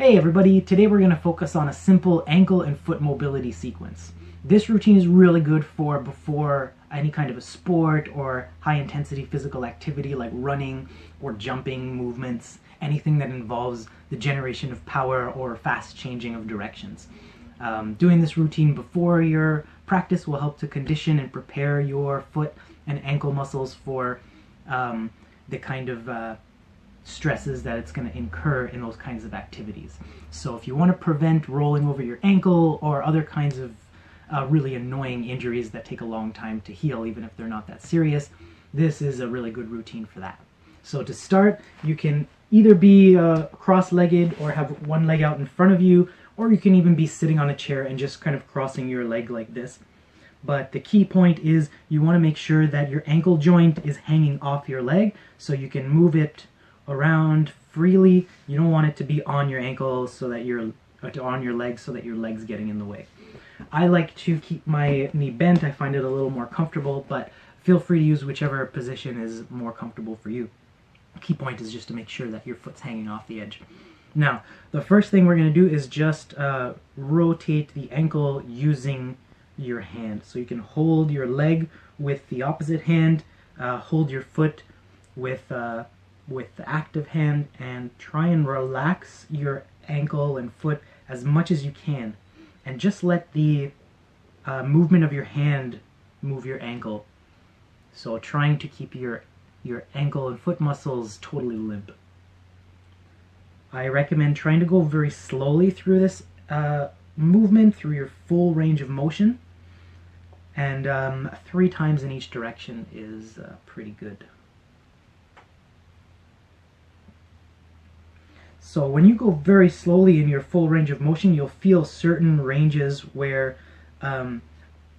Hey everybody, today we're going to focus on a simple ankle and foot mobility sequence. This routine is really good for before any kind of a sport or high intensity physical activity like running or jumping movements, anything that involves the generation of power or fast changing of directions. Doing this routine before your practice will help to condition and prepare your foot and ankle muscles for the kind of stresses that it's going to incur in those kinds of activities. So if you want to prevent rolling over your ankle or other kinds of really annoying injuries that take a long time to heal, even if they're not that serious, this is a really good routine for that. So to start, you can either be cross-legged or have one leg out in front of you, or you can even be sitting on a chair and just kind of crossing your leg like this. But the key point is you want to make sure that your ankle joint is hanging off your leg so you can move it around freely. You don't want it to be on your ankle so that you're on your legs so that your leg's getting in the way. I like to keep my knee bent. I find it a little more comfortable, but feel free to use whichever position is more comfortable for you. The key point is just to make sure that your foot's hanging off the edge. Now, the first thing we're going to do is just rotate the ankle using your hand. So you can hold your leg with the opposite hand, hold your foot with the active hand, and try and relax your ankle and foot as much as you can, and just let the movement of your hand move your ankle. So trying to keep your ankle and foot muscles totally limp. I recommend trying to go very slowly through this movement, through your full range of motion, and 3 times in each direction is pretty good. So when you go very slowly in your full range of motion, you'll feel certain ranges where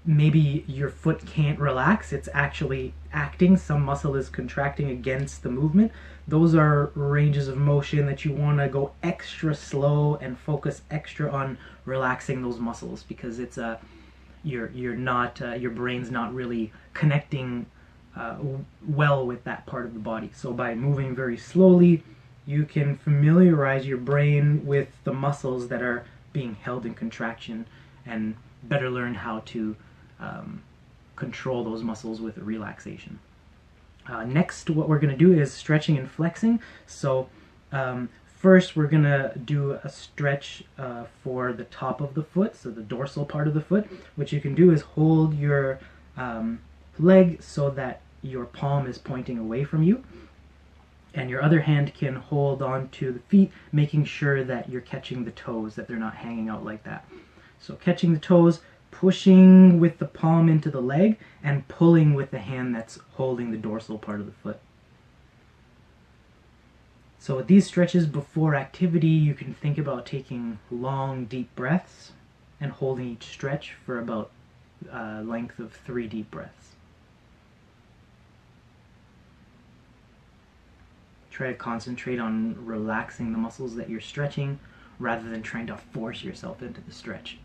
maybe your foot can't relax. It's actually acting. Some muscle is contracting against the movement. Those are ranges of motion that you want to go extra slow and focus extra on relaxing those muscles, because it's your brain's not really connecting well with that part of the body. So by moving very slowly, you can familiarize your brain with the muscles that are being held in contraction and better learn how to control those muscles with relaxation. Next, what we're going to do is stretching and flexing. So first we're going to do a stretch for the top of the foot, so the dorsal part of the foot. What you can do is hold your leg so that your palm is pointing away from you, and your other hand can hold on to the feet, making sure that you're catching the toes, that they're not hanging out like that. So catching the toes, pushing with the palm into the leg, and pulling with the hand that's holding the dorsal part of the foot. So with these stretches before activity, you can think about taking long, deep breaths and holding each stretch for about a length of 3 deep breaths. Try to concentrate on relaxing the muscles that you're stretching rather than trying to force yourself into the stretch.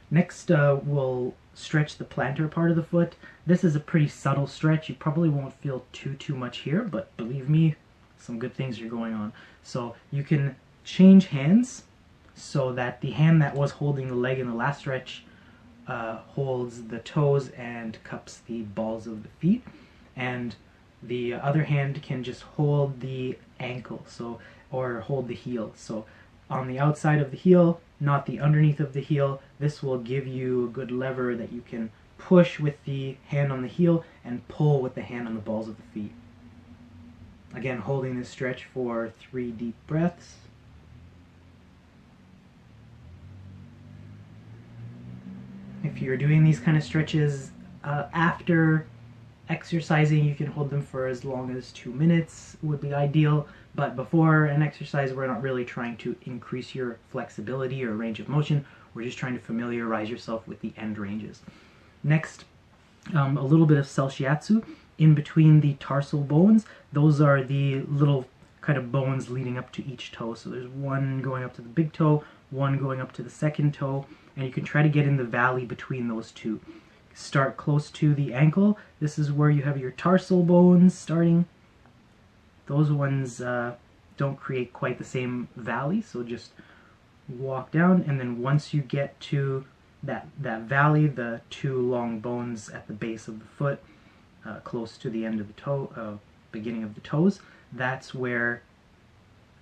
Next, we'll stretch the plantar part of the foot. This is a pretty subtle stretch. You probably won't feel too much here, but believe me, some good things are going on. So you can change hands so that the hand that was holding the leg in the last stretch holds the toes and cups the balls of the feet, and the other hand can just hold the ankle, or hold the heel. So on the outside of the heel, not the underneath of the heel. This will give you a good lever that you can push with the hand on the heel and pull with the hand on the balls of the feet. Again, holding this stretch for 3 deep breaths. If you're doing these kind of stretches after exercising, you can hold them for as long as 2 minutes would be ideal, but before an exercise we're not really trying to increase your flexibility or range of motion. We're just trying to familiarize yourself with the end ranges. Next, a little bit of SELF-SHIATSU in between the tarsal bones. Those are the little kind of bones leading up to each toe. So there's one going up to the big toe, one going up to the second toe, and you can try to get in the valley between those two. Start close to the ankle. This is where you have your tarsal bones starting. Those ones don't create quite the same valley, so just walk down, and then once you get to that valley, the two long bones at the base of the foot, close to the end of the toe, beginning of the toes, that's where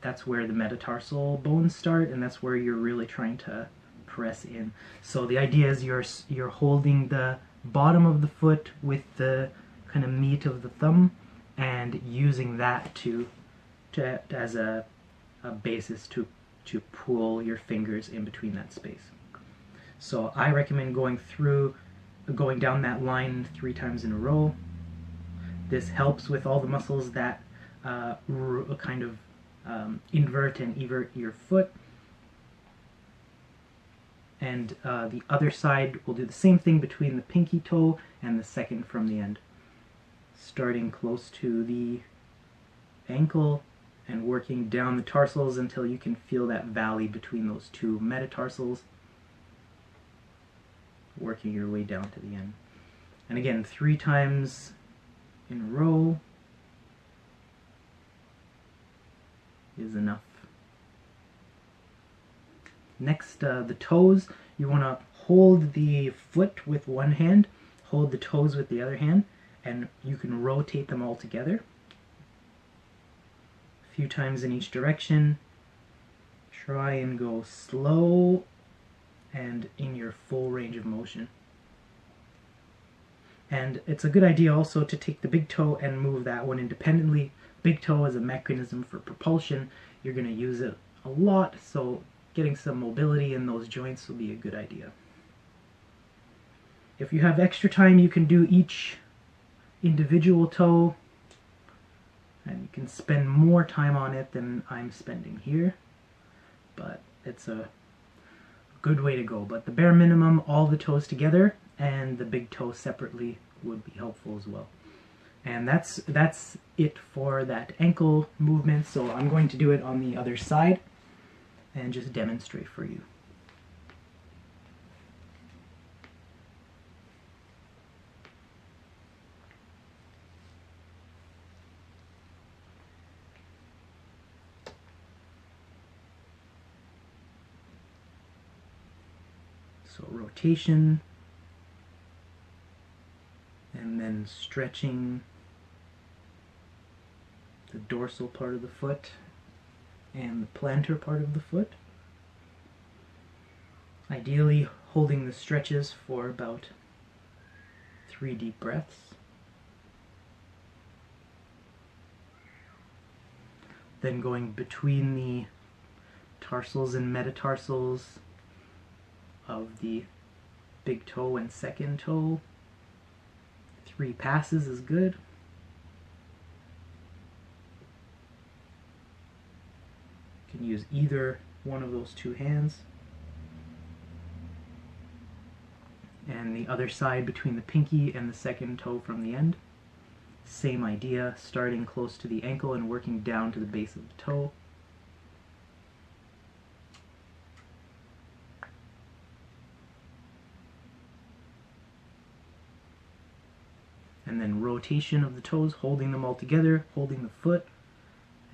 the metatarsal bones start, and that's where you're really trying to press in. So the idea is you're holding the bottom of the foot with the kind of meat of the thumb, and using that to as a basis to pull your fingers in between that space. So I recommend going down that line 3 times in a row. This helps with all the muscles that kind of invert and evert your foot. And the other side will do the same thing between the pinky toe and the second from the end. Starting close to the ankle and working down the tarsals until you can feel that valley between those two metatarsals. Working your way down to the end. And again, 3 times in a row is enough. Next, the toes. You want to hold the foot with one hand, hold the toes with the other hand, and you can rotate them all together a few times in each direction. Try and go slow and in your full range of motion. And it's a good idea also to take the big toe and move that one independently. Big toe is a mechanism for propulsion. You're going to use it a lot, so getting some mobility in those joints will be a good idea. If you have extra time, you can do each individual toe, and you can spend more time on it than I'm spending here, but it's a good way to go. But the bare minimum, all the toes together and the big toe separately would be helpful as well. And that's it for that ankle movement. So I'm going to do it on the other side and just demonstrate for you. So rotation, and then stretching the dorsal part of the foot and the plantar part of the foot. Ideally holding the stretches for about 3 deep breaths. Then going between the tarsals and metatarsals of the big toe and second toe. 3 passes is good. You can use either one of those 2 hands. And the other side between the pinky and the second toe from the end. Same idea, starting close to the ankle and working down to the base of the toe. And then rotation of the toes, holding them all together, holding the foot,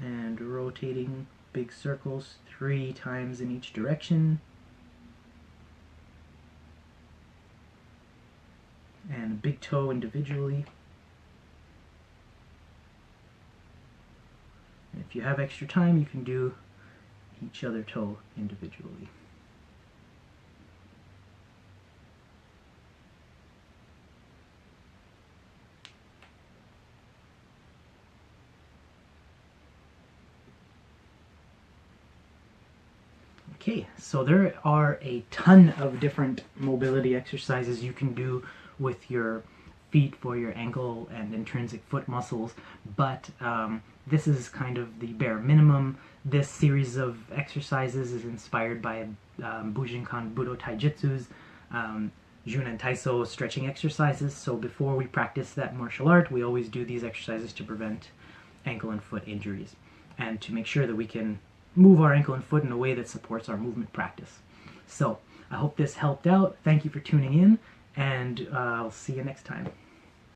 and rotating big circles 3 times in each direction. And big toe individually. And if you have extra time, you can do each other toe individually. Okay, so there are a ton of different mobility exercises you can do with your feet for your ankle and intrinsic foot muscles, but this is kind of the bare minimum. This series of exercises is inspired by Bujinkan Budo Taijutsu's Junan Taiso stretching exercises. So before we practice that martial art, we always do these exercises to prevent ankle and foot injuries and to make sure that we can move our ankle and foot in a way that supports our movement practice. So I hope this helped out. Thank you for tuning in, and I'll see you next time.